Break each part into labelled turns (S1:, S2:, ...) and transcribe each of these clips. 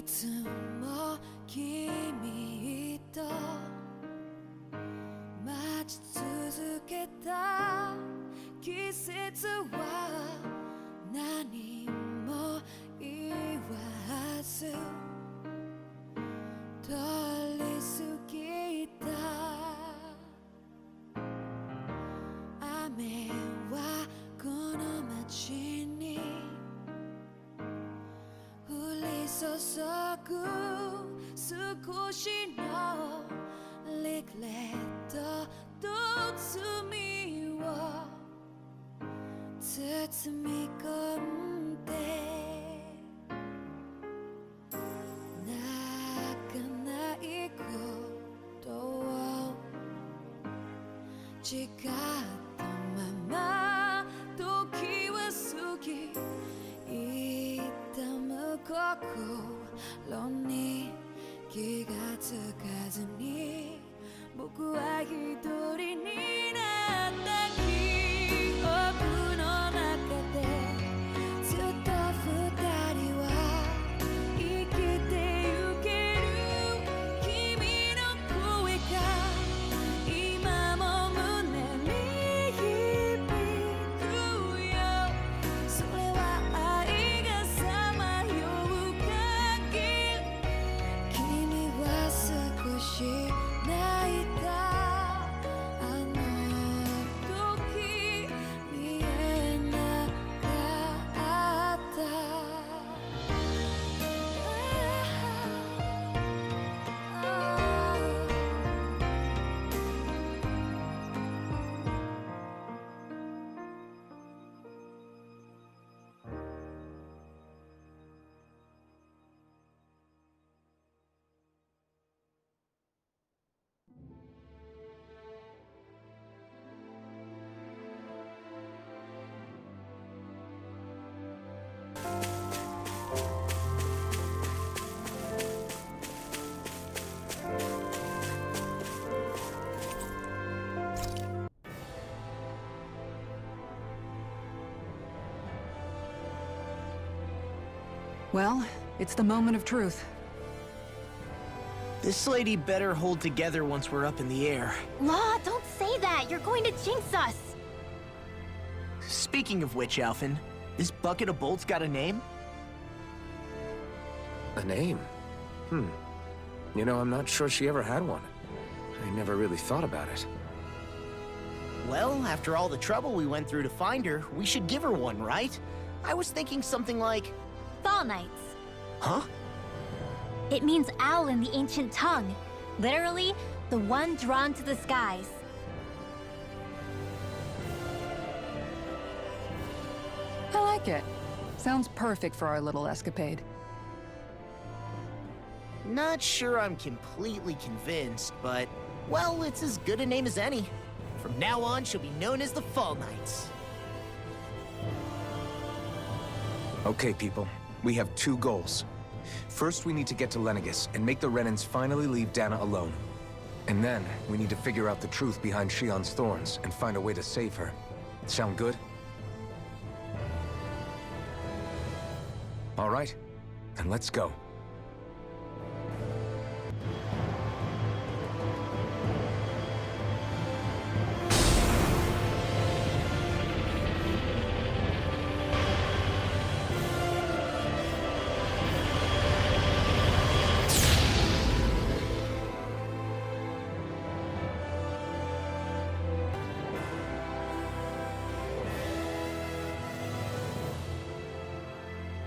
S1: つも君と待ち続けた季節は何も言わず通り過ぎた雨はこの街に降り注ぐ少しのリグレットと罪を包み込んで泣かないことを誓ったまま時は過ぎ痛む心に気がつかずに僕は一人になった記憶の中でずっと二人は生きてゆける君の声が今も胸に響くよそれは愛がさまよう限り君は少し泣いたあの時見えなかった
S2: Well, it's the moment of truth.
S3: This lady better hold together once we're up in the air.
S4: Law, don't say that! You're going to jinx us!
S3: Speaking of which, Alphen, this bucket of bolts got a name?
S5: A name? You know, I'm not sure she ever had one. I never really thought about it.
S3: Well, after all the trouble we went through to find her, we should give her one, right? I was thinking something like...
S4: Fall Knights.
S3: Huh?
S4: It means owl in the ancient tongue. Literally, the one drawn to the skies.
S2: I like it. Sounds perfect for our little escapade.
S3: Not sure I'm completely convinced, but... Well, it's as good a name as any. From now on, she'll be known as the Fall Knights.
S5: Okay, people. We have two goals. First, we need to get to Lenegis and make the Renans finally leave Dana alone. And then, we need to figure out the truth behind Shion's thorns and find a way to save her. Sound good? All right, then let's go.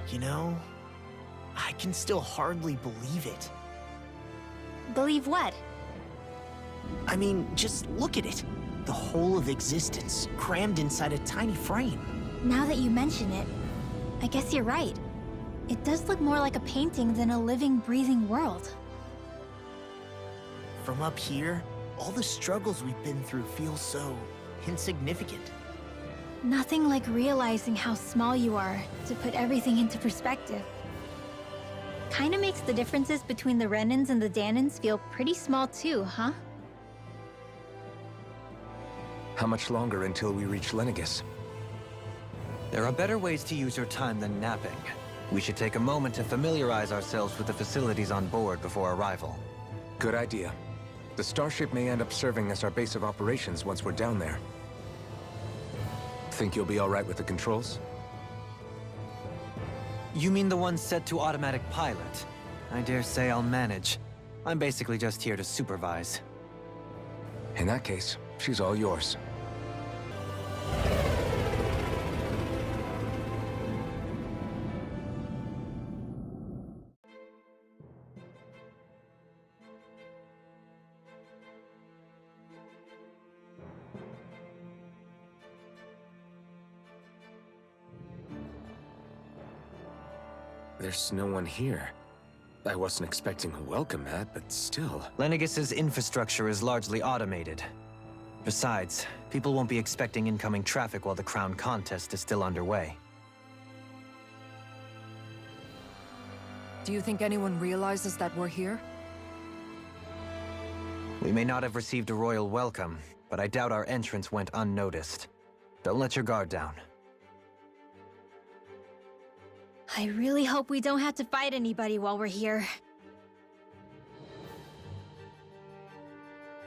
S3: You know, I can still hardly believe it.
S4: Believe what?
S3: I mean, just look at it. The whole of existence, crammed inside a tiny frame.
S4: Now that you mention it, I guess you're right. It does look more like a painting than a living, breathing world.
S3: From up here, all the struggles we've been through feel so insignificant.
S4: Nothing like realizing how small you are to put everything into perspective. Kinda makes the differences between the Renans and the Danans feel pretty small too, huh?
S5: How much longer until we reach Lenegis?
S6: There are better ways to use your time than napping. We should take a moment to familiarize ourselves with the facilities on board before arrival.
S5: Good idea. The starship may end up serving as our base of operations once we're down there. Think you'll be all right with the controls?
S6: You mean the one set to automatic pilot? I dare say I'll manage. I'm basically just here to supervise.
S5: In that case, she's all yours. There's no one here. I wasn't expecting a welcome mat, but still.
S6: Lenegis's infrastructure is largely automated. Besides, people won't be expecting incoming traffic while the crown contest is still underway.
S2: Do you think anyone realizes that we're here?
S6: We may not have received a royal welcome, but I doubt our entrance went unnoticed. Don't let your guard down.
S4: I really hope we don't have to fight anybody while we're here.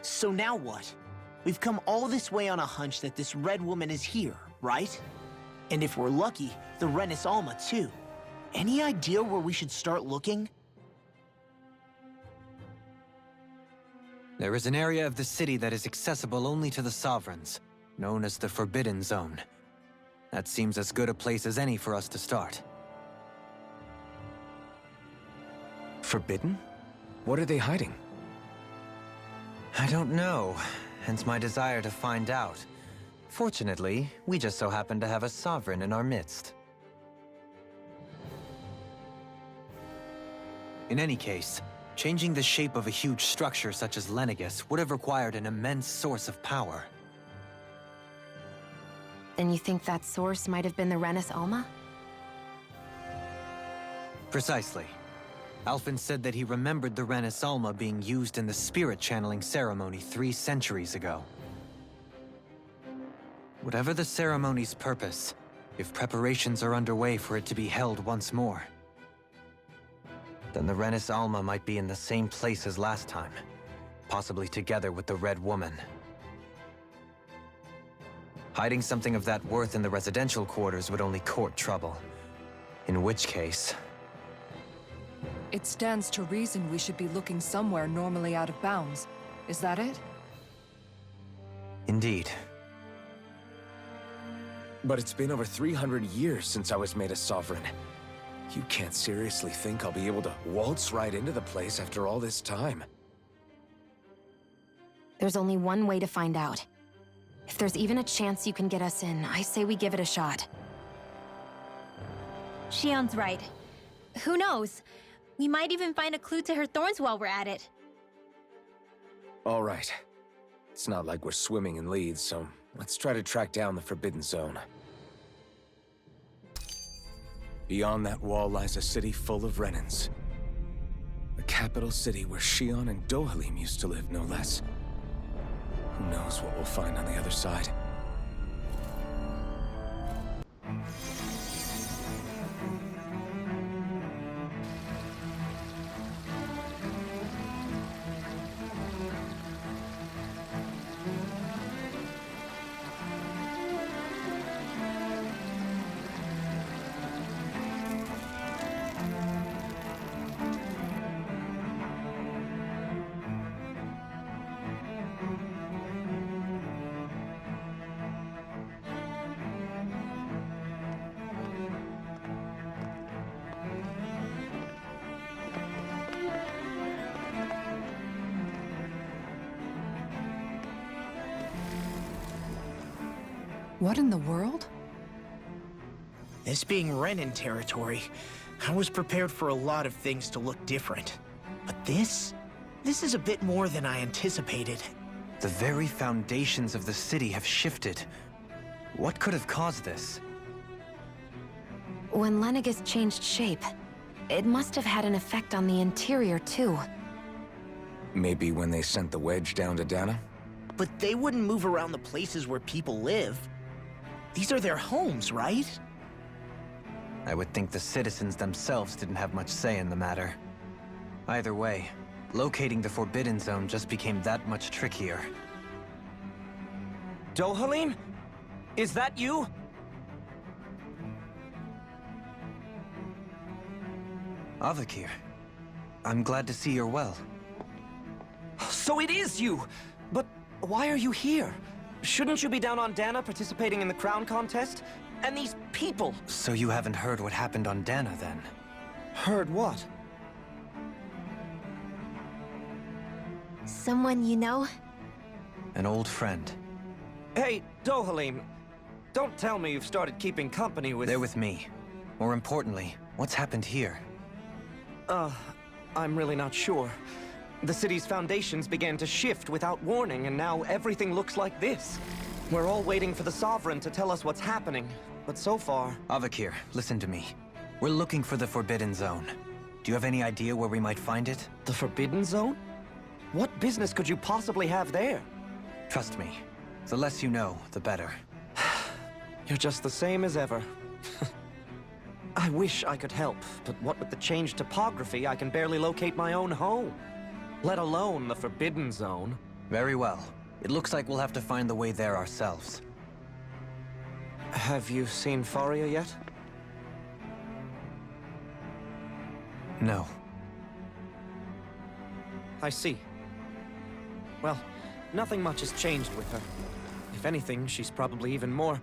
S3: So now what? We've come all this way on a hunch that this red woman is here, right? And if we're lucky, the Renis Alma too. Any idea where we should start looking?
S6: There is an area of the city that is accessible only to the Sovereigns, known as the Forbidden Zone. That seems as good a place as any for us to start.
S5: Forbidden? What are they hiding?
S6: I don't know, hence my desire to find out. Fortunately, we just so happen to have a Sovereign in our midst. In any case, changing the shape of a huge structure such as Lenegis would have required an immense source of power.
S7: Then you think that source might have been the Renis Alma?
S6: Precisely. Alphen said that he remembered the Renis Alma being used in the spirit channeling ceremony 3 centuries ago. Whatever the ceremony's purpose, if preparations are underway for it to be held once more, then the Renis Alma might be in the same place as last time, possibly together with the Red Woman. Hiding something of that worth in the residential quarters would only court trouble. In which case...
S2: It stands to reason we should be looking somewhere normally out of bounds. Is that it?
S6: Indeed.
S5: But it's been over 300 years since I was made a Sovereign. You can't seriously think I'll be able to waltz right into the place after all this time.
S7: There's only one way to find out. If there's even a chance you can get us in, I say we give it a shot.
S4: Shion's right. Who knows? We might even find a clue to her thorns while we're at it.
S5: All right. It's not like we're swimming in leads, so let's try to track down the Forbidden Zone. Beyond that wall lies a city full of Renins. The capital city where Shion and Dohalim used to live, no less. Who knows what we'll find on the other side?
S2: What in the world?
S3: This being Renin territory, I was prepared for a lot of things to look different. But this is a bit more than I anticipated.
S6: The very foundations of the city have shifted. What could have caused this?
S7: When Lenegis changed shape, it must have had an effect on the interior too.
S5: Maybe when they sent the wedge down to Dana?
S3: But they wouldn't move around the places where people live. These are their homes, right?
S6: I would think the citizens themselves didn't have much say in the matter. Either way, locating the Forbidden Zone just became that much trickier.
S8: Dohalim? Is that you?
S6: Avakir, I'm glad to see you're well.
S8: So it is you! But why are you here? Shouldn't you be down on Dana participating in the crown contest? And these people!
S6: So you haven't heard what happened on Dana, then?
S8: Heard what?
S4: Someone you know?
S6: An old friend.
S8: Hey, Dohalim, don't tell me you've started keeping company with...
S6: They're with me. More importantly, what's happened here?
S8: I'm really not sure. The city's foundations began to shift without warning, and now everything looks like this. We're all waiting for the Sovereign to tell us what's happening, but so far...
S6: Avakir, listen to me. We're looking for the Forbidden Zone. Do you have any idea where we might find it?
S8: The Forbidden Zone? What business could you possibly have there?
S6: Trust me. The less you know, the better.
S8: You're just the same as ever. I wish I could help, but what with the changed topography, I can barely locate my own home. Let alone the Forbidden Zone.
S6: Very well. It looks like we'll have to find the way there ourselves.
S8: Have you seen Faria yet?
S6: No.
S8: I see. Well, nothing much has changed with her. If anything, she's probably even more...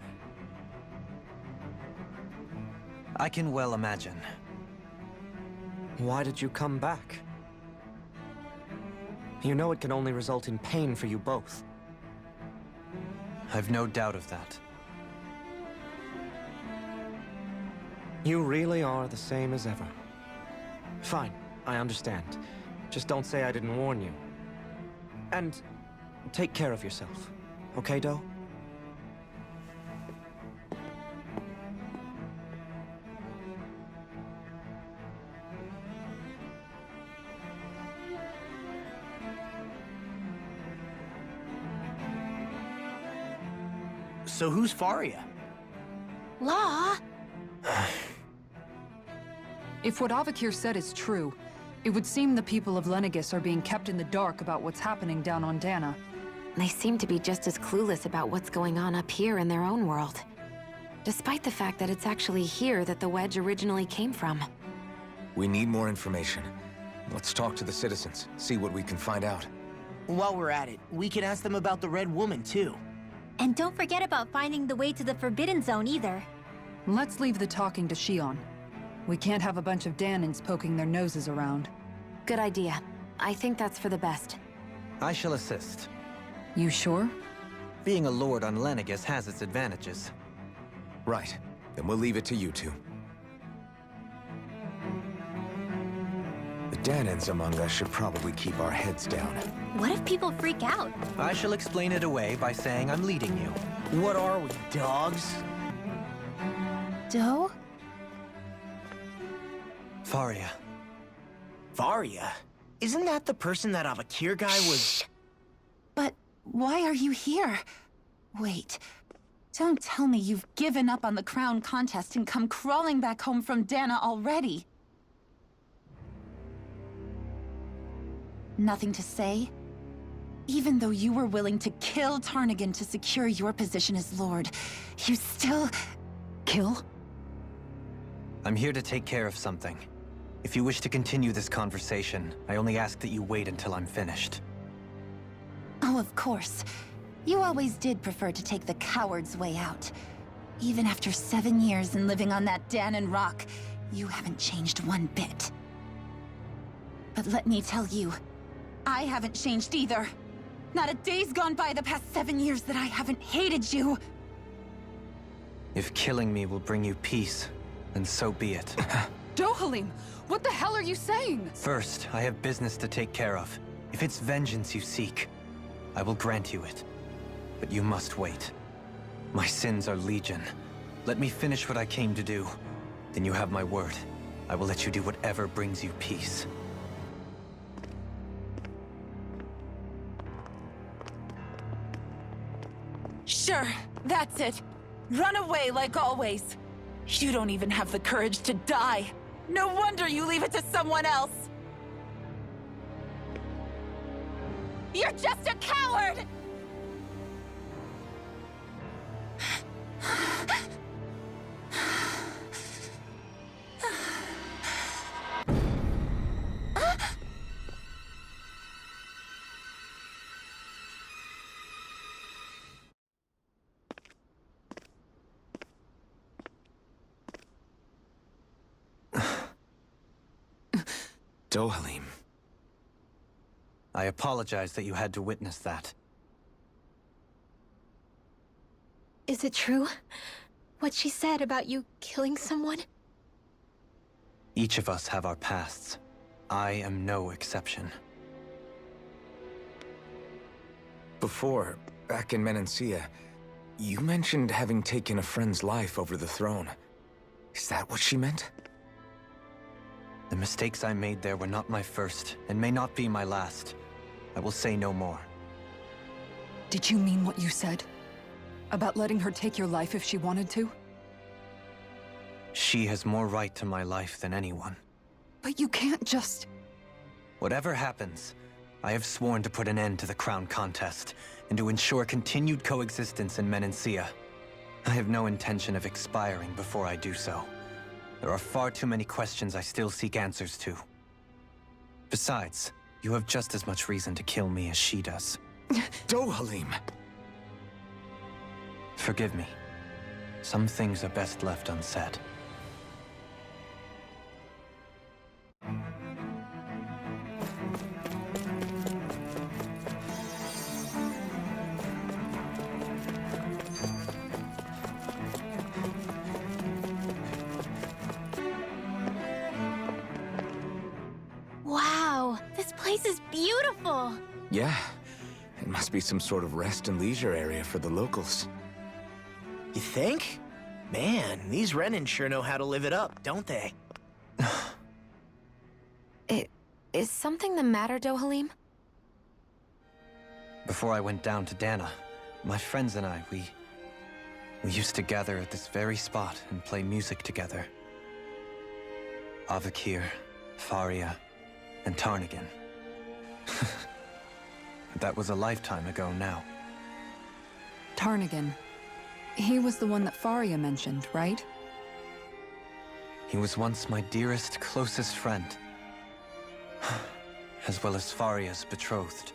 S6: I can well imagine.
S8: Why did you come back? You know it can only result in pain for you both.
S6: I've no doubt of that.
S8: You really are the same as ever. Fine, I understand. Just don't say I didn't warn you. And take care of yourself, okay, Do?
S3: So who's Faria?
S4: Law?
S2: If what Avakir said is true, it would seem the people of Lenegis are being kept in the dark about what's happening down on Dana.
S7: They seem to be just as clueless about what's going on up here in their own world. Despite the fact that it's actually here that the wedge originally came from.
S5: We need more information. Let's talk to the citizens, see what we can find out.
S3: While we're at it, we can ask them about the Red Woman, too.
S4: And don't forget about finding the way to the Forbidden Zone either.
S2: Let's leave the talking to Shion. We can't have a bunch of Danans poking their noses around.
S7: Good idea. I think that's for the best.
S6: I shall assist.
S2: You sure?
S6: Being a lord on Lenegis has its advantages.
S5: Right. Then we'll leave it to you two. The Danans among us should probably keep our heads down.
S4: What if people freak out?
S6: I shall explain it away by saying I'm leading you.
S3: What are we, dogs?
S4: Do?
S6: Faria.
S3: Faria? Isn't that the person that Avakir guy was...
S9: But why are you here? Wait. Don't tell me you've given up on the crown contest and come crawling back home from Dana already. Nothing to say? Even though you were willing to kill Tarnigan to secure your position as Lord, you still...
S2: Kill?
S6: I'm here to take care of something. If you wish to continue this conversation, I only ask that you wait until I'm finished.
S9: Oh, of course. You always did prefer to take the coward's way out. Even after 7 years and living on that Danon rock, you haven't changed one bit. But let me tell you, I haven't changed either. Not a day's gone by the past 7 years that I haven't hated you.
S6: If killing me will bring you peace, then so be it.
S2: Dohalim! What the hell are you saying?
S6: First, I have business to take care of. If it's vengeance you seek, I will grant you it. But you must wait. My sins are legion. Let me finish what I came to do. Then you have my word. I will let you do whatever brings you peace.
S9: Sure, that's it. Run away like always. You don't even have the courage to die. No wonder you leave it to someone else. You're just a coward!
S5: Dohalim.
S6: I apologize that you had to witness that.
S4: Is it true? What she said about you killing someone?
S6: Each of us have our pasts. I am no exception.
S5: Before, back in Menancia, you mentioned having taken a friend's life over the throne. Is that what she meant?
S6: The mistakes I made there were not my first, and may not be my last. I will say no more.
S2: Did you mean what you said? About letting her take your life if she wanted to?
S6: She has more right to my life than anyone.
S2: But you can't just...
S6: Whatever happens, I have sworn to put an end to the crown contest, and to ensure continued coexistence in Menancia. I have no intention of expiring before I do so. There are far too many questions I still seek answers to. Besides, you have just as much reason to kill me as she does.
S5: Dohalim!
S6: Forgive me. Some things are best left unsaid.
S4: Wow, this place is beautiful!
S5: Yeah. It must be some sort of rest and leisure area for the locals.
S3: You think? Man, these Renin sure know how to live it up, don't they?
S7: Is something the matter, Dohalim?
S6: Before I went down to Dana, my friends and I, we used to gather at this very spot and play music together. Avakir, Faria, and Tarnigan. That was a lifetime ago now.
S2: Tarnigan. He was the one that Faria mentioned, right?
S6: He was once my dearest, closest friend. As well as Faria's betrothed.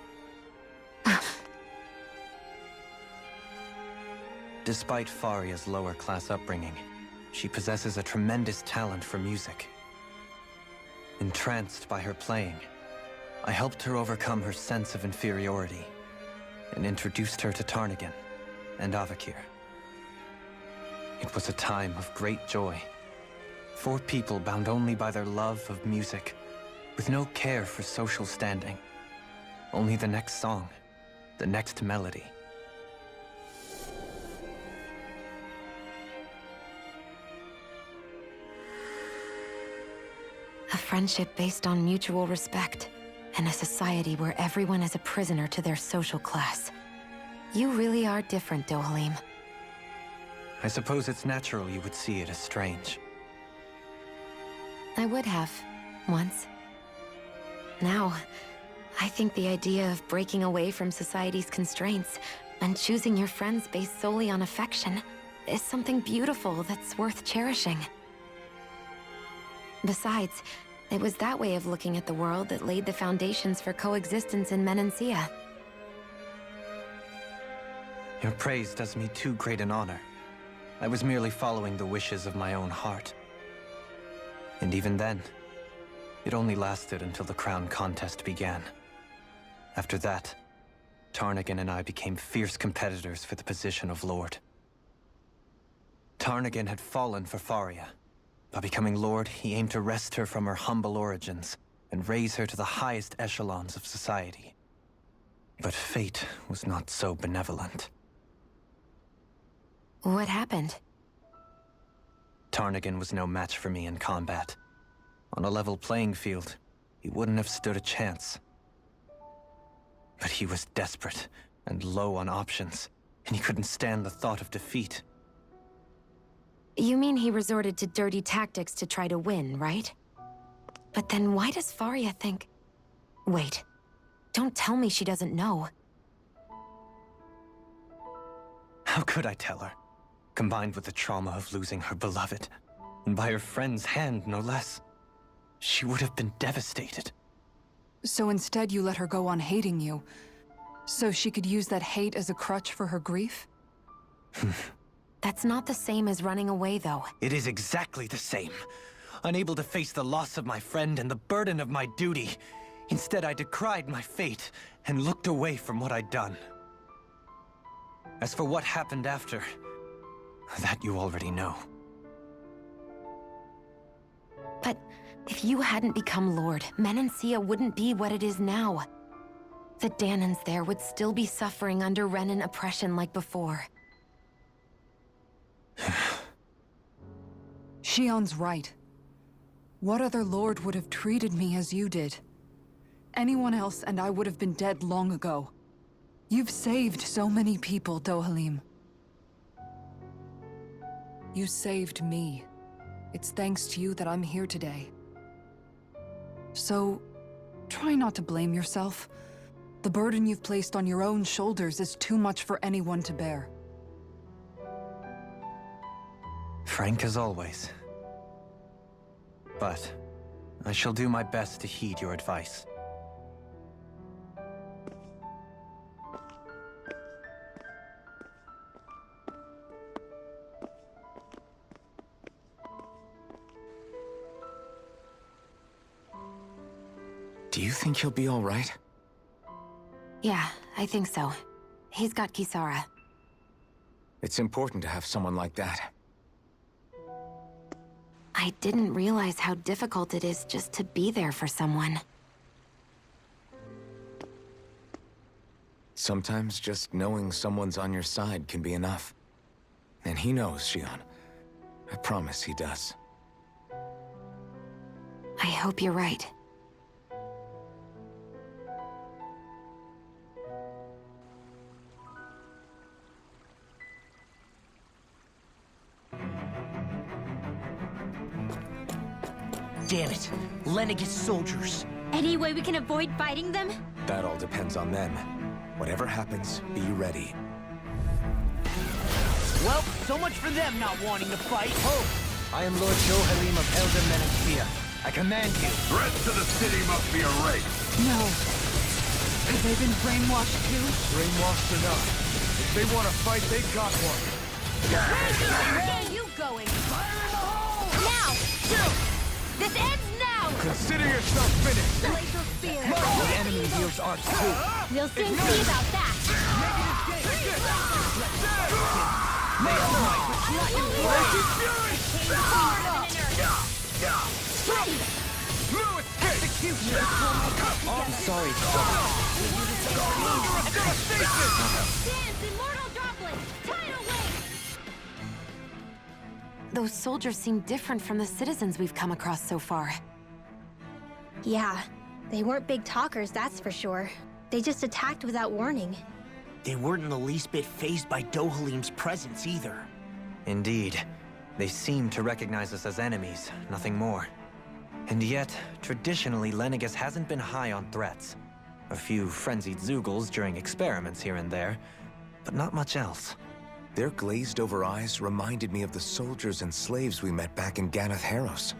S6: Despite Faria's lower-class upbringing, she possesses a tremendous talent for music. Entranced by her playing, I helped her overcome her sense of inferiority, and introduced her to Tarnigan and Avakir. It was a time of great joy. 4 people bound only by their love of music, with no care for social standing. Only the next song, the next melody.
S7: A friendship based on mutual respect, and a society where everyone is a prisoner to their social class. You really are different, Dohalim.
S6: I suppose it's natural you would see it as strange.
S7: I would have, once. Now, I think the idea of breaking away from society's constraints and choosing your friends based solely on affection is something beautiful that's worth cherishing. Besides, it was that way of looking at the world that laid the foundations for coexistence in Menancia.
S6: Your praise does me too great an honor. I was merely following the wishes of my own heart. And even then, it only lasted until the crown contest began. After that, Tarnigan and I became fierce competitors for the position of Lord. Tarnigan had fallen for Faria. By becoming Lord, he aimed to wrest her from her humble origins and raise her to the highest echelons of society. But fate was not so benevolent.
S7: What happened?
S6: Tarnigan was no match for me in combat. On a level playing field, he wouldn't have stood a chance. But he was desperate and low on options, and he couldn't stand the thought of defeat.
S7: You mean he resorted to dirty tactics to try to win, right? But then why does Faria think... Wait. Don't tell me she doesn't know.
S6: How could I tell her? Combined with the trauma of losing her beloved, and by her friend's hand, no less. She would have been devastated.
S2: So instead you let her go on hating you, so she could use that hate as a crutch for her grief?
S7: That's not the same as running away, though.
S6: It is exactly the same. Unable to face the loss of my friend and the burden of my duty. Instead, I decried my fate and looked away from what I'd done. As for what happened after, that you already know.
S7: But if you hadn't become Lord, Menancia wouldn't be what it is now. The Danans there would still be suffering under Renan oppression like before.
S2: Shion's right. What other lord would have treated me as you did? Anyone else and I would have been dead long ago. You've saved so many people, Dohalim. You saved me. It's thanks to you that I'm here today. So, try not to blame yourself. The burden you've placed on your own shoulders is too much for anyone to bear.
S6: Frank as always. But I shall do my best to heed your advice.
S5: Do you think he'll be all right?
S7: Yeah, I think so. He's got Kisara.
S5: It's important to have someone like that.
S7: I didn't realize how difficult it is just to be there for someone.
S5: Sometimes just knowing someone's on your side can be enough. And he knows, Shion. I promise he does.
S7: I hope you're right.
S3: Damn it! Lenegis soldiers!
S4: Any way we can avoid fighting them?
S5: That all depends on them. Whatever happens, be ready.
S3: Well, so much for them not wanting to fight. Oh!
S6: I am Lord Dohalim of Elden Menancia. I command you.
S10: Threats to the city must be erased.
S2: No. Have they been brainwashed too?
S10: Brainwashed enough. If they want to fight, they got one.
S1: Where are you going? Now! This ends now!
S10: Consider yourself finished.
S1: Laser spear!
S6: The enemy wields arts too.
S1: We'll soon see about that!
S6: May all might.
S10: Execution!
S6: I'm sorry,
S1: Dance, immortal droplet! Tidal wave!
S7: Those soldiers seem different from the citizens we've come across so far.
S4: Yeah, they weren't big talkers, that's for sure. They just attacked without warning.
S3: They weren't in the least bit fazed by Dohalim's presence either.
S6: Indeed. They seem to recognize us as enemies, nothing more. And yet, traditionally, Lenegis hasn't been high on threats. A few frenzied Zeugles during experiments here and there, but not much else.
S5: Their glazed-over eyes reminded me of the soldiers and slaves we met back in Ganath Haros.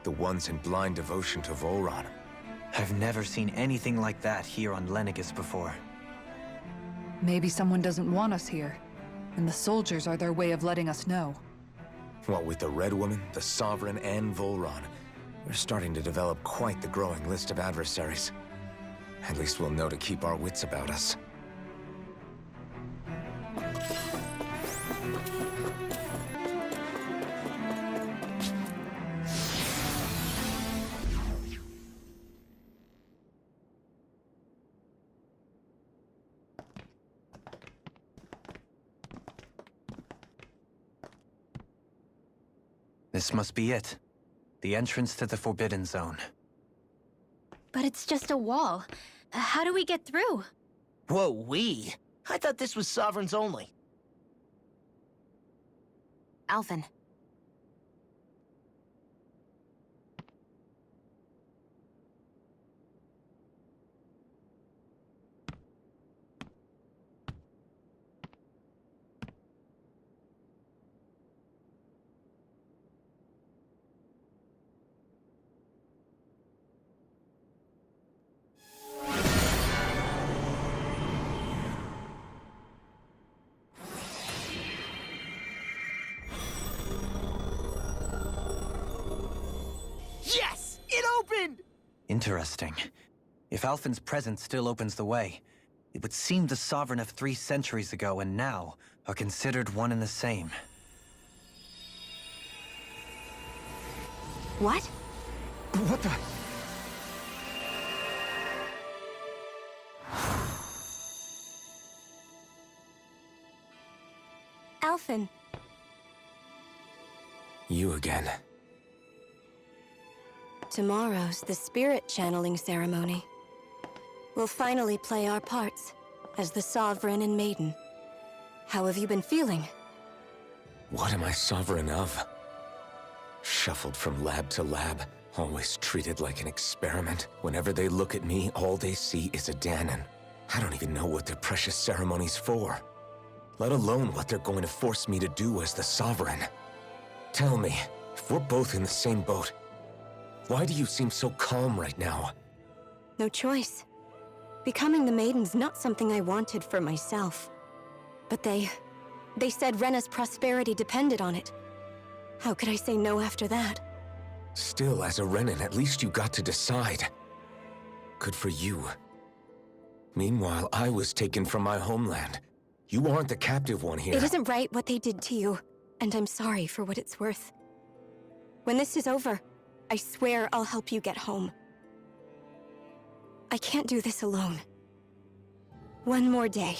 S5: The ones in blind devotion to Volron.
S6: I've never seen anything like that here on Lenegis before.
S2: Maybe someone doesn't want us here, and the soldiers are their way of letting us know.
S5: What with the Red Woman, the Sovereign, and Volron, we're starting to develop quite the growing list of adversaries. At least we'll know to keep our wits about us.
S6: This must be it. The entrance to the Forbidden Zone.
S4: But it's just a wall. How do we get through?
S3: Whoa, we? I thought this was Sovereigns only.
S7: Alphen,
S3: opened!
S6: Interesting. If Alphen's presence still opens the way, it would seem the Sovereign of 3 centuries ago and now are considered one and the same.
S7: What?
S5: What the?
S7: Alphen.
S5: You again.
S7: Tomorrow's the spirit channeling ceremony. We'll finally play our parts as the Sovereign and Maiden. How have you been feeling?
S5: What am I sovereign of? Shuffled from lab to lab, always treated like an experiment. Whenever they look at me, all they see is a Dahnan. I don't even know what their precious ceremony's for, let alone what they're going to force me to do as the Sovereign. Tell me, if we're both in the same boat, why do you seem so calm right now?
S7: No choice. Becoming the Maiden's not something I wanted for myself. But they said Rena's prosperity depended on it. How could I say no after that?
S5: Still, as a Renan, at least you got to decide. Good for you. Meanwhile, I was taken from my homeland. You aren't the captive one here.
S7: It isn't right what they did to you, and I'm sorry for what it's worth. When this is over, I swear I'll help you get home. I can't do this alone. One more day.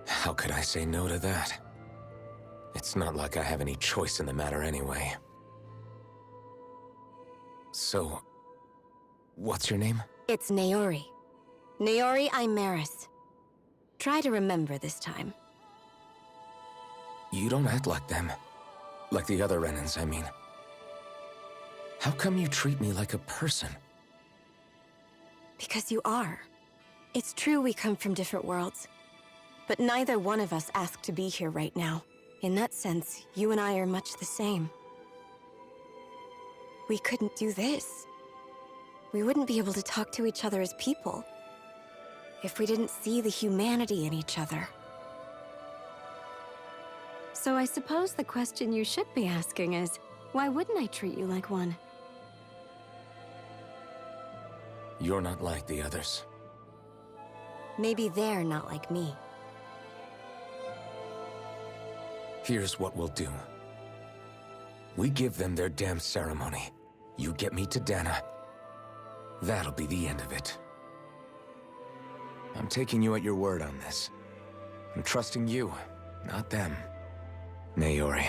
S5: How could I say no to that? It's not like I have any choice in the matter anyway. So, what's your name?
S7: It's Naori. Naori Imaris. Try to remember this time.
S5: You don't act like them. Like the other Renans, I mean. How come you treat me like a person?
S7: Because you are. It's true we come from different worlds. But neither one of us asked to be here right now. In that sense, you and I are much the same. We couldn't do this. We wouldn't be able to talk to each other as people if we didn't see the humanity in each other. So I suppose the question you should be asking is, why wouldn't I treat you like one?
S5: You're not like the others.
S7: Maybe they're not like me.
S5: Here's what we'll do. We give them their damn ceremony. You get me to Dana. That'll be the end of it. I'm taking you at your word on this. I'm trusting you, not them. Naori.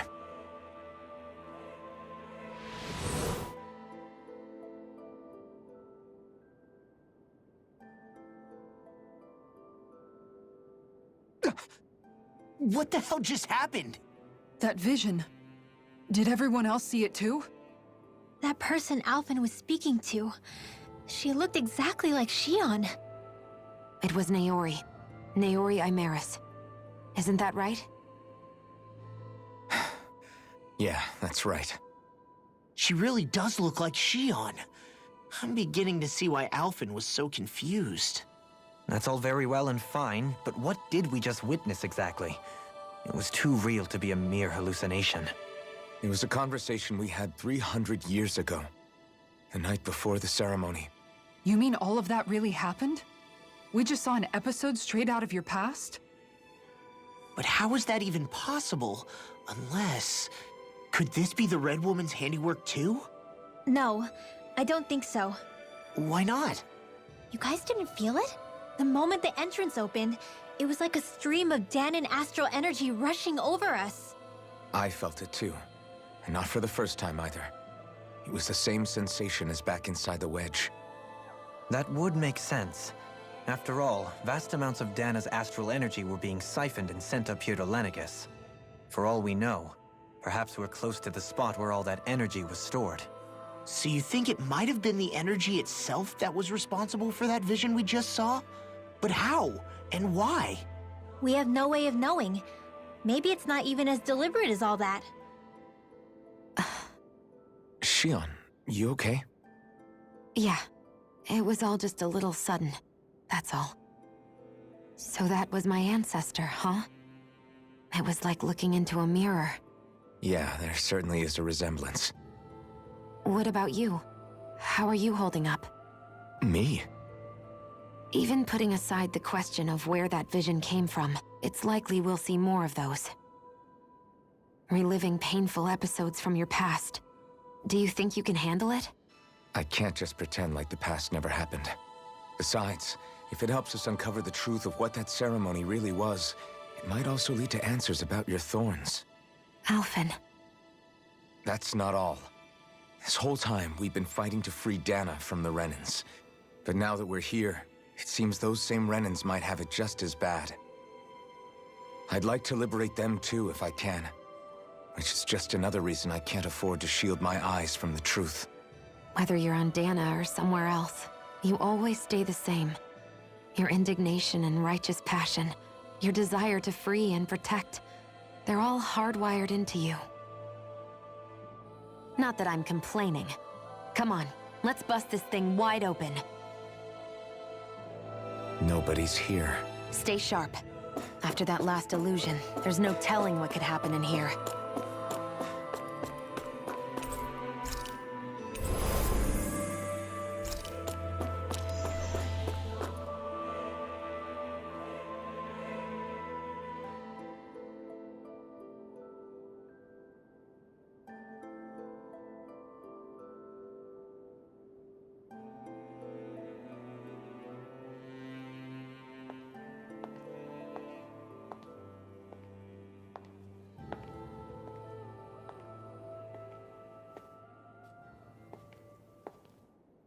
S3: What the hell just happened?
S2: That vision. Did everyone else see it too?
S4: That person Alphen was speaking to, she looked exactly like Shion.
S7: It was Naori. Naori Imaris. Isn't that right?
S5: Yeah, that's right.
S3: She really does look like Shion. I'm beginning to see why Alphen was so confused.
S6: That's all very well and fine, but what did we just witness exactly? It was too real to be a mere hallucination.
S5: It was a conversation we had 300 years ago. The night before the ceremony.
S2: You mean all of that really happened? We just saw an episode straight out of your past?
S3: But how is that even possible? Unless... Could this be the Red Woman's handiwork too?
S4: No, I don't think so.
S3: Why not?
S4: You guys didn't feel it? The moment the entrance opened, it was like a stream of Dahnan astral energy rushing over us.
S5: I felt it too. And not for the first time either. It was the same sensation as back inside the wedge.
S6: That would make sense. After all, vast amounts of Dana's astral energy were being siphoned and sent up here to Lenegis. For all we know, perhaps we're close to the spot where all that energy was stored.
S3: So you think it might have been the energy itself that was responsible for that vision we just saw? But how? And why?
S4: We have no way of knowing. Maybe it's not even as deliberate as all that.
S5: Shion, you okay?
S7: Yeah. It was all just a little sudden. That's all. So that was my ancestor, huh? It was like looking into a mirror.
S5: Yeah, there certainly is a resemblance.
S7: What about you? How are you holding up?
S5: Me?
S7: Even putting aside the question of where that vision came from, it's likely we'll see more of those. Reliving painful episodes from your past. Do you think you can handle it?
S5: I can't just pretend like the past never happened. Besides, if it helps us uncover the truth of what that ceremony really was, it might also lead to answers about your thorns.
S7: Alphen.
S5: That's not all. This whole time, we've been fighting to free Dana from the Renans. But now that we're here, it seems those same Renans might have it just as bad. I'd like to liberate them too if I can. Which is just another reason I can't afford to shield my eyes from the truth.
S7: Whether you're on Dana or somewhere else, you always stay the same. Your indignation and righteous passion, your desire to free and protect, they're all hardwired into you. Not that I'm complaining. Come on, let's bust this thing wide open.
S5: Nobody's here.
S7: Stay sharp. After that last illusion, there's no telling what could happen in here.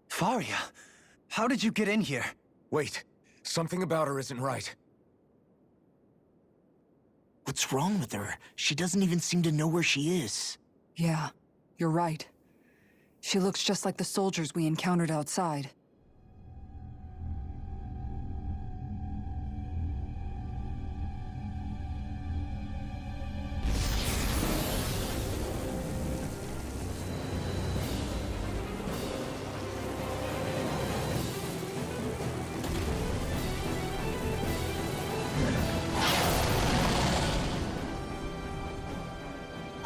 S6: Faria, how did you get in here?
S5: Wait, something about her isn't right.
S3: What's wrong with her? She doesn't even seem to know where she is.
S2: Yeah, you're right. She looks just like the soldiers we encountered outside.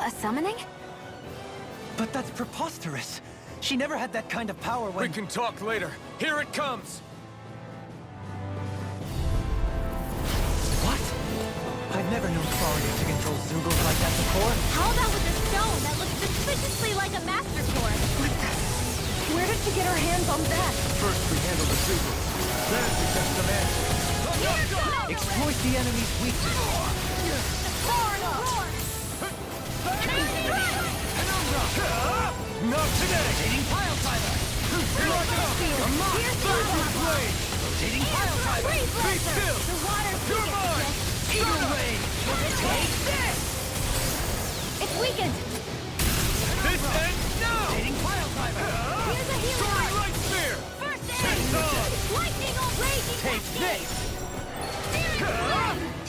S7: A summoning?
S6: But that's preposterous. She never had that kind of power when—
S10: We can talk later. Here it comes!
S6: What? I've never known Faria to control Zugos like that before.
S4: How about with a stone that looks suspiciously like a master sword?
S2: What the? Where did she get her hands on that?
S10: First we handle the Zugos. Then we test the man.
S6: Exploit the enemy's weakness.
S10: Not today!
S6: Rotating pile driver.
S10: Here I go! Vacuum blade!
S6: Rotating pile driver.
S10: Be still! You're mine!
S6: Eagle ray. Take this.
S4: It's weakened!
S10: This ends now!
S6: Rotating pile driver.
S4: Here's a healing
S10: Soaring
S4: art!
S10: light spear!
S4: First
S10: It's
S4: aid!
S10: on!
S4: Lightning on raging
S6: Take
S4: cascade!
S6: this.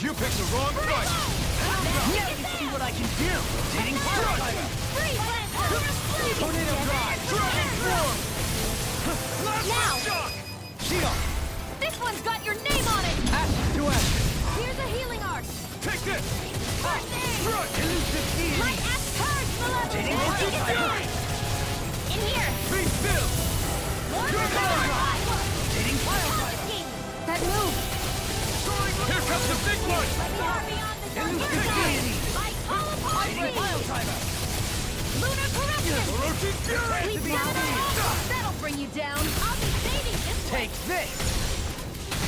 S10: You picked the wrong fight!
S6: Now you see what I can do. Rotating pile driver.
S4: Free blast!
S6: Tornado drive.
S10: Dragon form!
S4: Now!
S10: Shock!
S6: Shield.
S4: This one's got your name on it!
S6: Ashes to ashes.
S4: Here's a healing art!
S10: Take this!
S4: First aid!
S10: Crush!
S6: Elusive deity.
S4: Light axe purge,
S6: Rotating
S4: malevolent!
S6: pile driver.
S4: In here!
S10: Be still!
S4: Warrior
S6: Rotating pile driver.
S4: That move!
S10: Here comes the big one!
S4: Let me hurry on the
S6: Elusive
S4: dark
S6: deity.
S4: I call upon
S6: Rotating pile
S4: thee!
S6: driver.
S4: Lunar corruption!
S10: Orochi Fury!
S4: Sleep now! That'll bring you down! I'll be saving this one!
S6: Take this.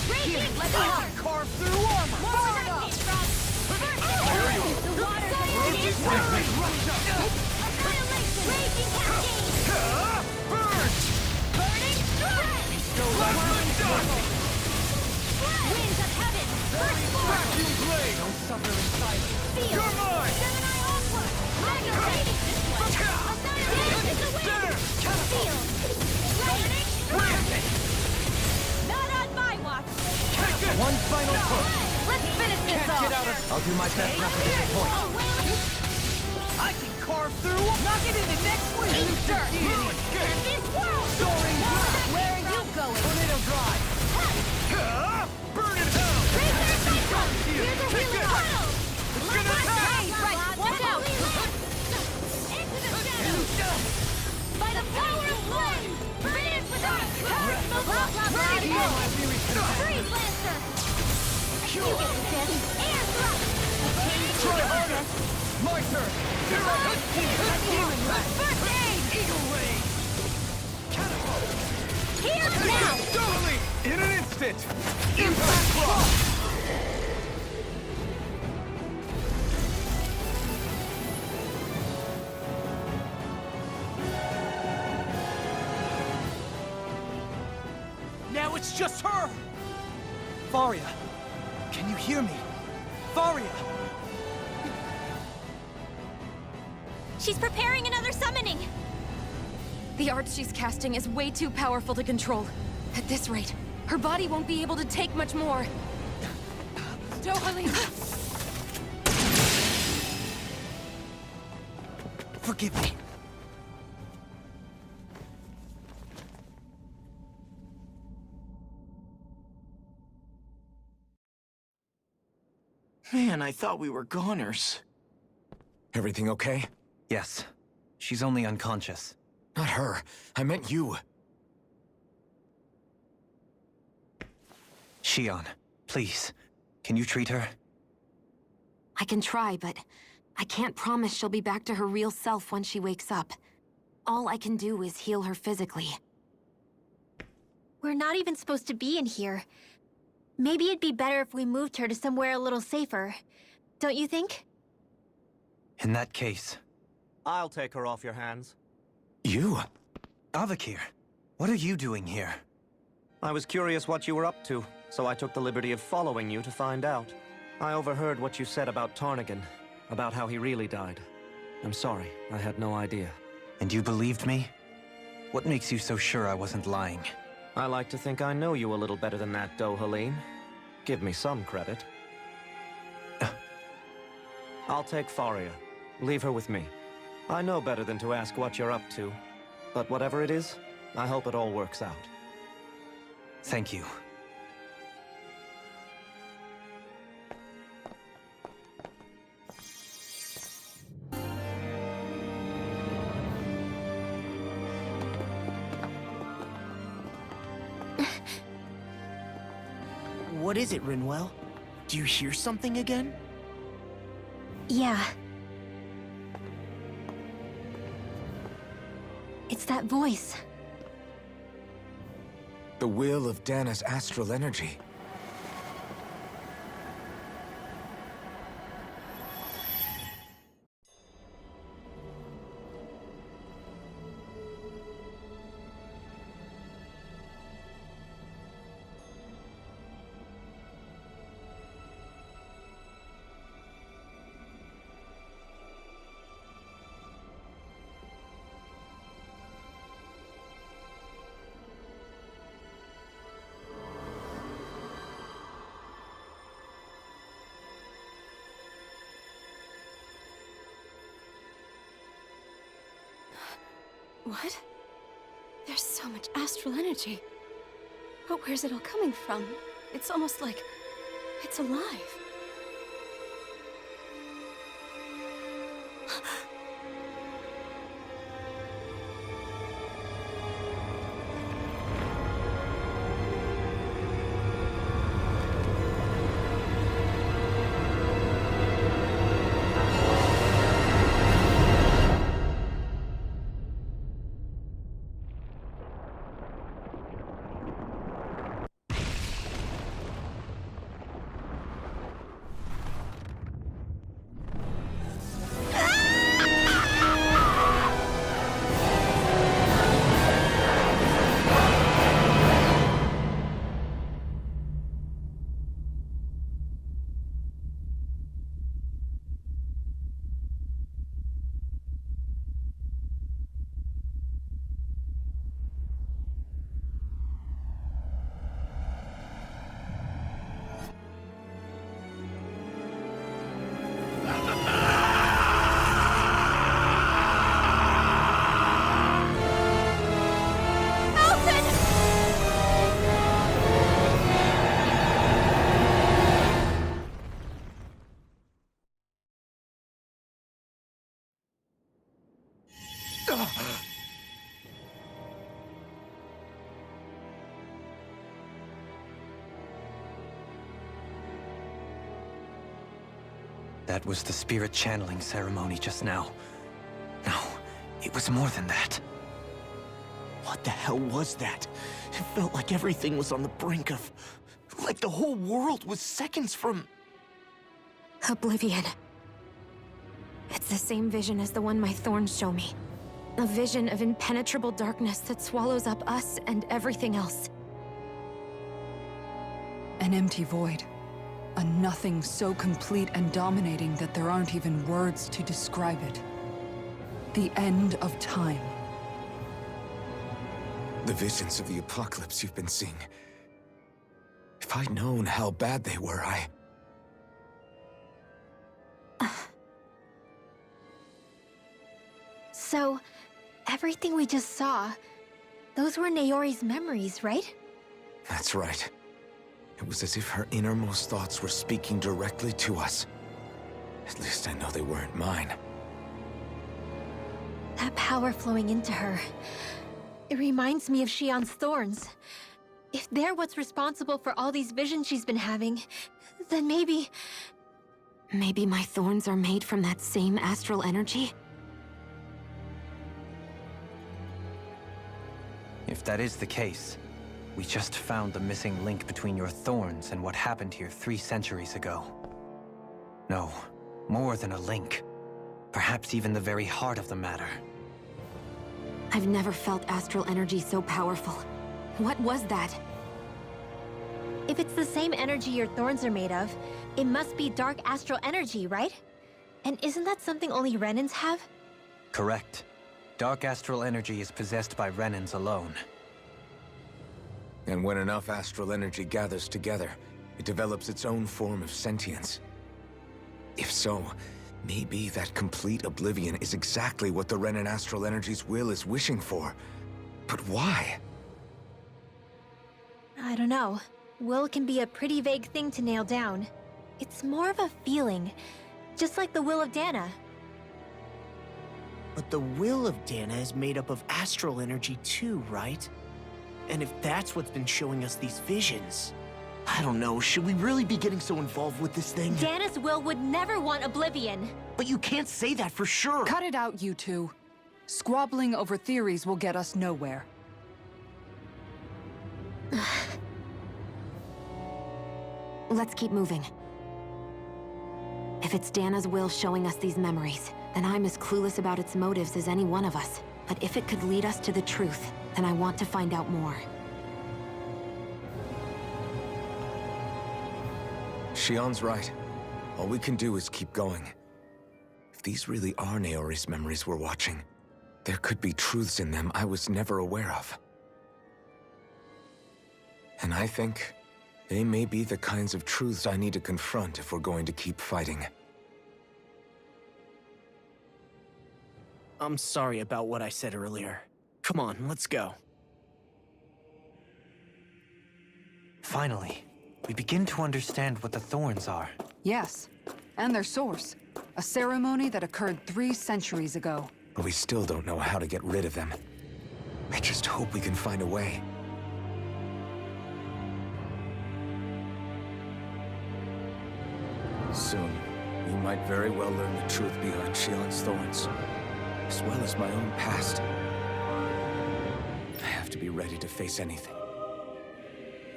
S4: Raging
S6: I
S4: Leviathan!
S6: can carve through armor.
S4: More where that came from! First, the water is annihilation! Raging cascade!
S10: Burn!
S4: Burning strike! Winds of heaven! First form!
S10: Vacuum blade!
S6: Don't suffer in silence.
S4: Feel!
S10: You're mine!
S4: Gemini onward! Magnetic! This one! Annihilation is a win! Feel! Lightning!
S10: Win!
S4: Not on my watch!
S10: Take this!
S6: One final push.
S4: Let's finish this
S6: Can't
S4: off!
S6: get out of. I'll do my best not to disappoint.
S4: A wailing
S6: I can carve through. Knock it into next week.
S4: Easter!
S10: Escape!
S4: In this world!
S6: Soaring blast.
S4: Where are you going?
S6: Tornado drive.
S10: Burn in hell!
S4: Razor Cycle! Here's a
S10: Take
S4: healing
S10: this!
S4: art!
S10: gonna happen!
S4: Right, watch out! Into the shadows! By the power of flame! You get the death and thrust!
S10: Try harder! My turn!
S4: First aid!
S10: Eagle Ray! Catapult!
S4: Here now!
S10: Totally! In an instant! Impact block!
S6: Now it's just her! Varia, can you hear me? Varia!
S4: She's preparing another summoning!
S7: The art she's casting is way too powerful to control. At this rate, her body won't be able to take much more. Dohalim!
S6: Forgive me.
S3: Man, I thought we were goners.
S5: Everything okay?
S6: Yes. She's only unconscious.
S5: Not her. I meant you.
S6: Shion, please. Can you treat her?
S7: I can try, but I can't promise she'll be back to her real self when she wakes up. All I can do is heal her physically.
S4: We're not even supposed to be in here. Maybe it'd be better if we moved her to somewhere a little safer. Don't you think?
S6: In that case...
S8: I'll take her off your hands.
S5: You?
S6: Avakir, what are you doing here?
S8: I was curious what you were up to, so I took the liberty of following you to find out. I overheard what you said about Tarnigan, about how he really died. I'm sorry, I had no idea.
S6: And you believed me? What makes you so sure I wasn't lying?
S8: I like to think I know you a little better than that, Dohalim. Give me some credit. I'll take Faria. Leave her with me. I know better than to ask what you're up to. But whatever it is, I hope it all works out.
S6: Thank you.
S3: What is it, Rinwell? Do you hear something again?
S4: Yeah. It's that voice.
S5: The will of Dana's astral energy.
S11: What? There's so much astral energy. But where's it all coming from? It's almost like it's alive.
S6: That was the spirit channeling ceremony just now. No, it was more than that.
S3: What the hell was that? It felt like everything was on the brink of... like the whole world was seconds from...
S7: Oblivion. It's the same vision as the one my thorns show me. A vision of impenetrable darkness that swallows up us and everything else.
S2: An empty void. A nothing so complete and dominating that there aren't even words to describe it. The end of time.
S5: The visions of the apocalypse you've been seeing. If I'd known how bad they were,
S4: So, everything we just saw, those were Naori's memories, right?
S5: That's right. It was as if her innermost thoughts were speaking directly to us. At least I know they weren't mine.
S4: That power flowing into her, it reminds me of Shion's thorns. If they're what's responsible for all these visions she's been having, then maybe...
S7: Maybe my thorns are made from that same astral energy?
S6: If that is the case, we just found the missing link between your thorns and what happened here 3 centuries ago. No, more than a link. Perhaps even the very heart of the matter.
S7: I've never felt astral energy so powerful. What was that?
S4: If it's the same energy your thorns are made of, it must be dark astral energy, right? And isn't that something only Renans have?
S6: Correct. Dark astral energy is possessed by Renans alone.
S5: And when enough astral energy gathers together, it develops its own form of sentience. If so, maybe that complete oblivion is exactly what the Renan astral energy's will is wishing for. But why?
S4: I don't know. Will can be a pretty vague thing to nail down. It's more of a feeling, just like the will of Dana.
S3: But the will of Dana is made up of astral energy too, right? And if that's what's been showing us these visions... I don't know, should we really be getting so involved with this thing?
S4: Dana's will would never want oblivion.
S3: But you can't say that for sure!
S2: Cut it out, you two. Squabbling over theories will get us nowhere.
S7: Let's keep moving. If it's Dana's will showing us these memories, then I'm as clueless about its motives as any one of us. But if it could lead us to the truth, then I want to find out more.
S5: Shion's right. All we can do is keep going. If these really are Naori's memories we're watching, there could be truths in them I was never aware of. And I think they may be the kinds of truths I need to confront if we're going to keep fighting.
S3: I'm sorry about what I said earlier. Come on, let's go.
S6: Finally, we begin to understand what the thorns are.
S2: Yes, and their source. A ceremony that occurred 3 centuries ago.
S5: But we still don't know how to get rid of them. I just hope we can find a way. Soon, we might very well learn the truth behind Shion's thorns, as well as my own past. I have to be ready to face anything.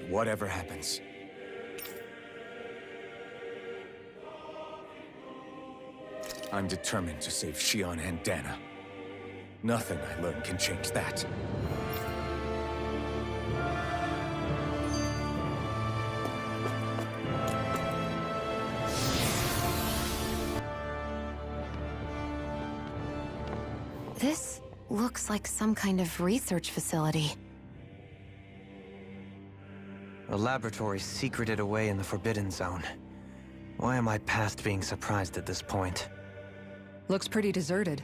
S5: Whatever happens. I'm determined to save Shion and Dana. Nothing I learn can change that.
S7: This looks like some kind of research facility.
S6: A laboratory secreted away in the Forbidden Zone. Why am I past being surprised at this point?
S2: Looks pretty deserted.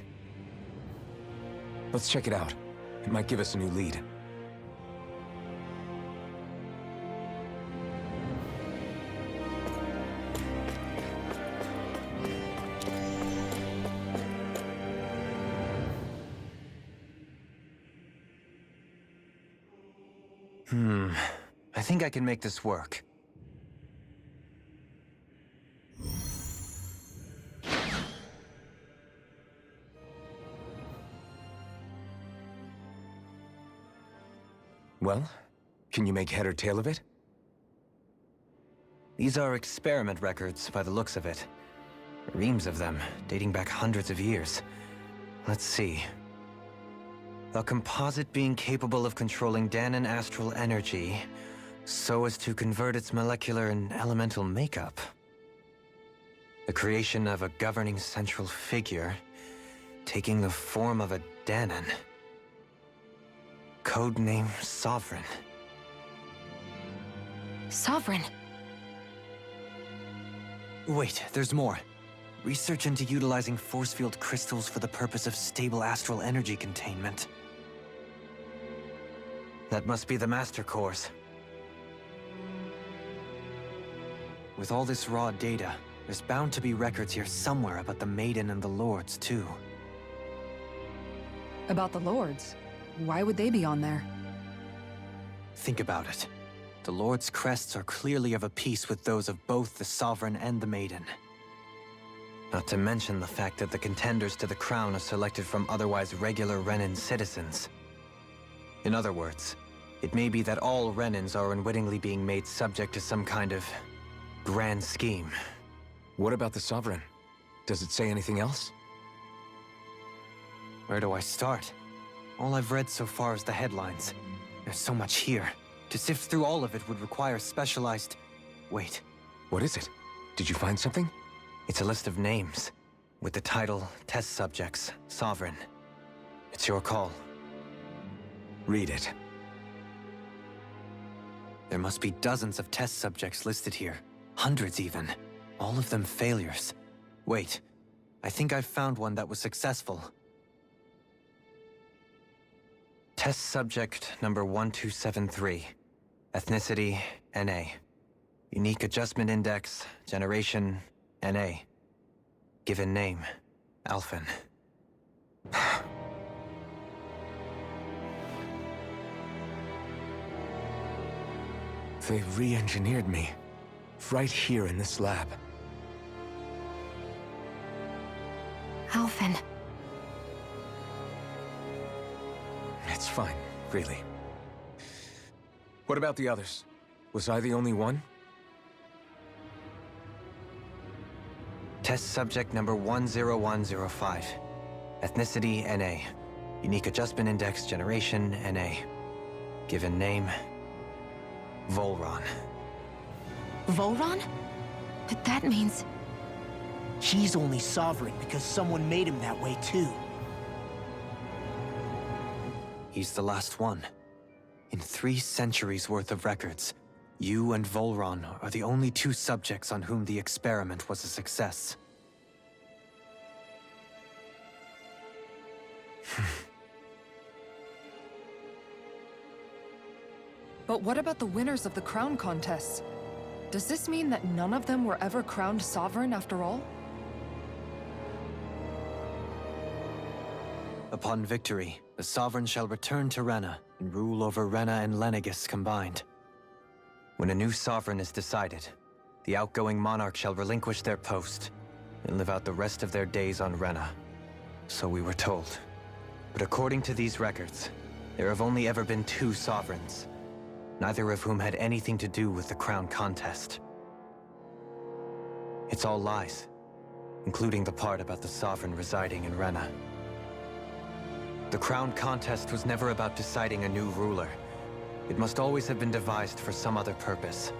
S5: Let's check it out. It might give us a new lead.
S6: I think I can make this work.
S5: Well, can you make head or tail of it?
S6: These are experiment records by the looks of it. Reams of them, dating back hundreds of years. Let's see. A composite being capable of controlling Danon astral energy so as to convert its molecular and elemental makeup. The creation of a governing central figure, taking the form of a Danon. Codename Sovereign.
S7: Sovereign.
S6: Wait, there's more. Research into utilizing force field crystals for the purpose of stable astral energy containment. That must be the Master Cores. With all this raw data, there's bound to be records here somewhere about the Maiden and the Lords, too.
S2: About the Lords? Why would they be on there?
S6: Think about it. The Lord's crests are clearly of a piece with those of both the Sovereign and the Maiden. Not to mention the fact that the contenders to the crown are selected from otherwise regular Renan citizens. In other words, it may be that all Renans are unwittingly being made subject to some kind of grand scheme.
S5: What about the Sovereign? Does it say anything else?
S6: Where do I start? All I've read so far is the headlines. There's so much here. To sift through all of it would require specialized... Wait.
S5: What is it? Did you find something?
S6: It's a list of names, with the title, Test Subjects, Sovereign. It's your call.
S5: Read it.
S6: There must be dozens of test subjects listed here. Hundreds even. All of them failures. Wait, I think I've found one that was successful. Test subject number 1273. Ethnicity, NA. Unique adjustment index, generation, NA. Given name, Alphen.
S5: They re-engineered me. Right here in this lab.
S7: Alphen.
S5: It's fine, really. What about the others? Was I the only one?
S6: Test subject number 10105. Ethnicity, NA. Unique adjustment index, generation, NA. Given name, Volron.
S7: Volron? But that means...
S3: He's only sovereign because someone made him that way too.
S6: He's the last one. In 3 centuries worth of records, you and Volron are the only 2 subjects on whom the experiment was a success.
S2: But what about the winners of the crown contests? Does this mean that none of them were ever crowned sovereign after all?
S6: Upon victory, the Sovereign shall return to Rena and rule over Rena and Lenegis combined. When a new Sovereign is decided, the outgoing monarch shall relinquish their post and live out the rest of their days on Rena. So we were told. But according to these records, there have only ever been 2 Sovereigns, neither of whom had anything to do with the crown contest. It's all lies, including the part about the Sovereign residing in Rena. The crown contest was never about deciding a new ruler. It must always have been devised for some other purpose.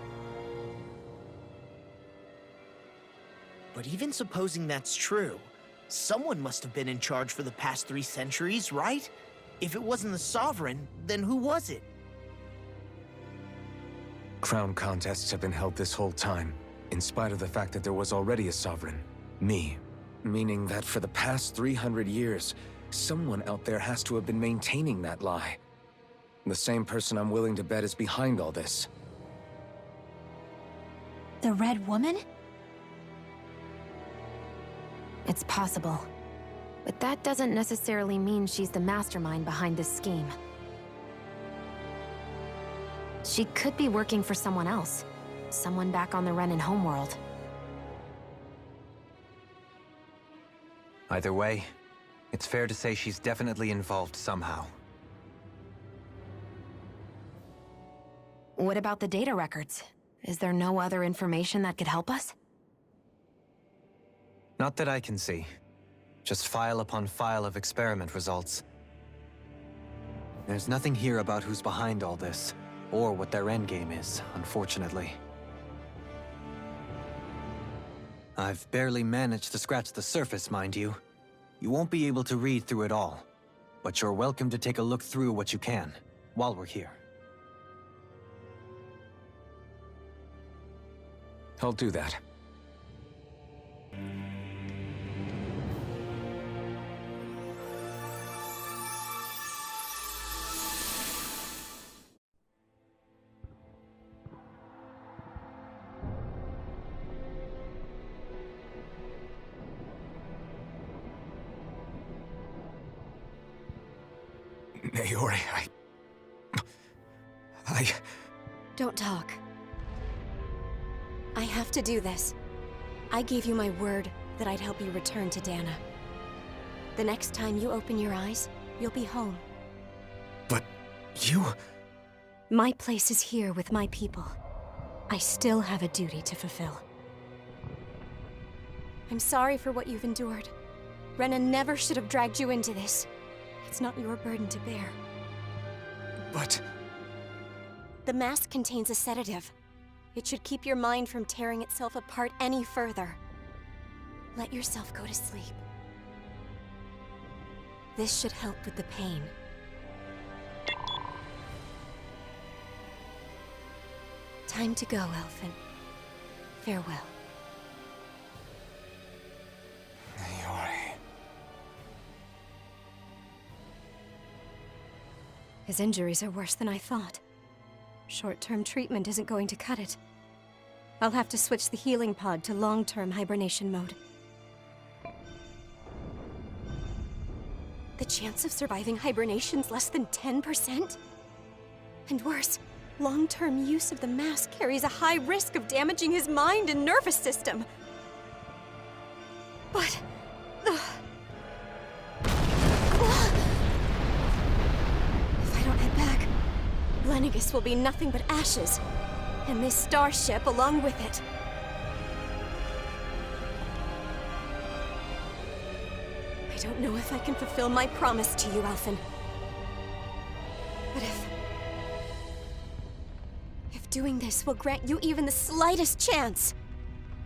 S3: But even supposing that's true, someone must have been in charge for the past 3 centuries, right? If it wasn't the Sovereign, then who was it?
S5: Crown contests have been held this whole time, in spite of the fact that there was already a Sovereign. Me. Meaning that for the past 300 years, someone out there has to have been maintaining that lie. The same person I'm willing to bet is behind all this.
S4: The Red Woman?
S7: It's possible. But that doesn't necessarily mean she's the mastermind behind this scheme. She could be working for someone else. Someone back on the Renan homeworld.
S6: Either way, it's fair to say she's definitely involved somehow.
S7: What about the data records? Is there no other information that could help us?
S6: Not that I can see. Just file upon file of experiment results. There's nothing here about who's behind all this, or what their endgame is, unfortunately. I've barely managed to scratch the surface, mind you. You won't be able to read through it all, but you're welcome to take a look through what you can, while we're here.
S5: I'll do that. Naori,
S11: Don't talk. I have to do this. I gave you my word that I'd help you return to Dana. The next time you open your eyes, you'll be home.
S5: But you...
S11: My place is here with my people. I still have a duty to fulfill. I'm sorry for what you've endured. Renan never should have dragged you into this. It's not your burden to bear.
S5: But...
S11: The mask contains a sedative. It should keep your mind from tearing itself apart any further. Let yourself go to sleep. This should help with the pain. Time to go, Elfin. Farewell.
S5: Naori...
S11: His injuries are worse than I thought. Short-term treatment isn't going to cut it. I'll have to switch the healing pod to long-term hibernation mode. The chance of surviving hibernation's less than 10%? And worse, long-term use of the mask carries a high risk of damaging his mind and nervous system. But... if I don't head back, Lenegis will be nothing but ashes, and this starship along with it. I don't know if I can fulfill my promise to you, Elfin. But if doing this will grant you even the slightest chance,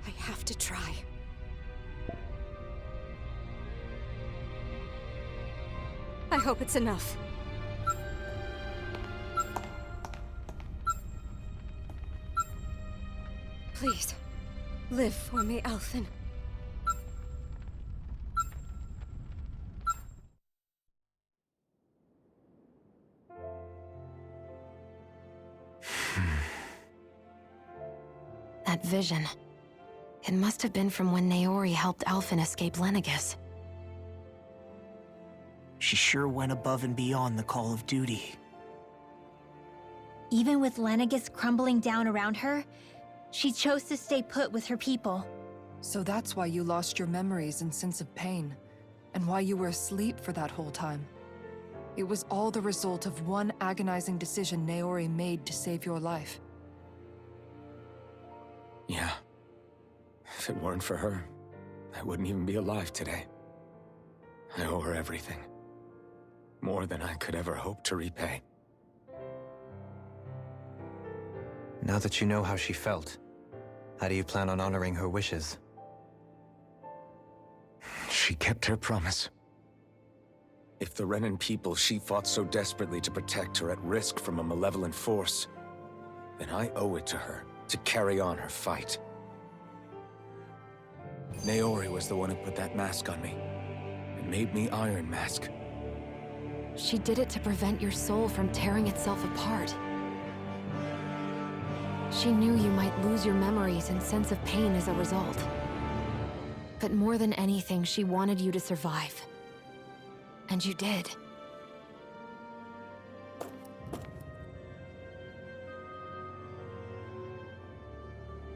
S11: I have to try. I hope it's enough. Please, live for me, Elfin.
S7: That vision. It must have been from when Naori helped Elfin escape Lenegis.
S3: She sure went above and beyond the call of duty.
S4: Even with Lenegis crumbling down around her, she chose to stay put with her people.
S2: So that's why you lost your memories and sense of pain, and why you were asleep for that whole time. It was all the result of one agonizing decision Naori made to save your life.
S5: Yeah. If it weren't for her, I wouldn't even be alive today. I owe her everything. More than I could ever hope to repay.
S6: Now that you know how she felt, how do you plan on honoring her wishes?
S5: She kept her promise. If the Renan people she fought so desperately to protect are at risk from a malevolent force, then I owe it to her to carry on her fight. Naori was the one who put that mask on me, and made me Iron Mask.
S7: She did it to prevent your soul from tearing itself apart. She knew you might lose your memories and sense of pain as a result. But more than anything, she wanted you to survive. And you did.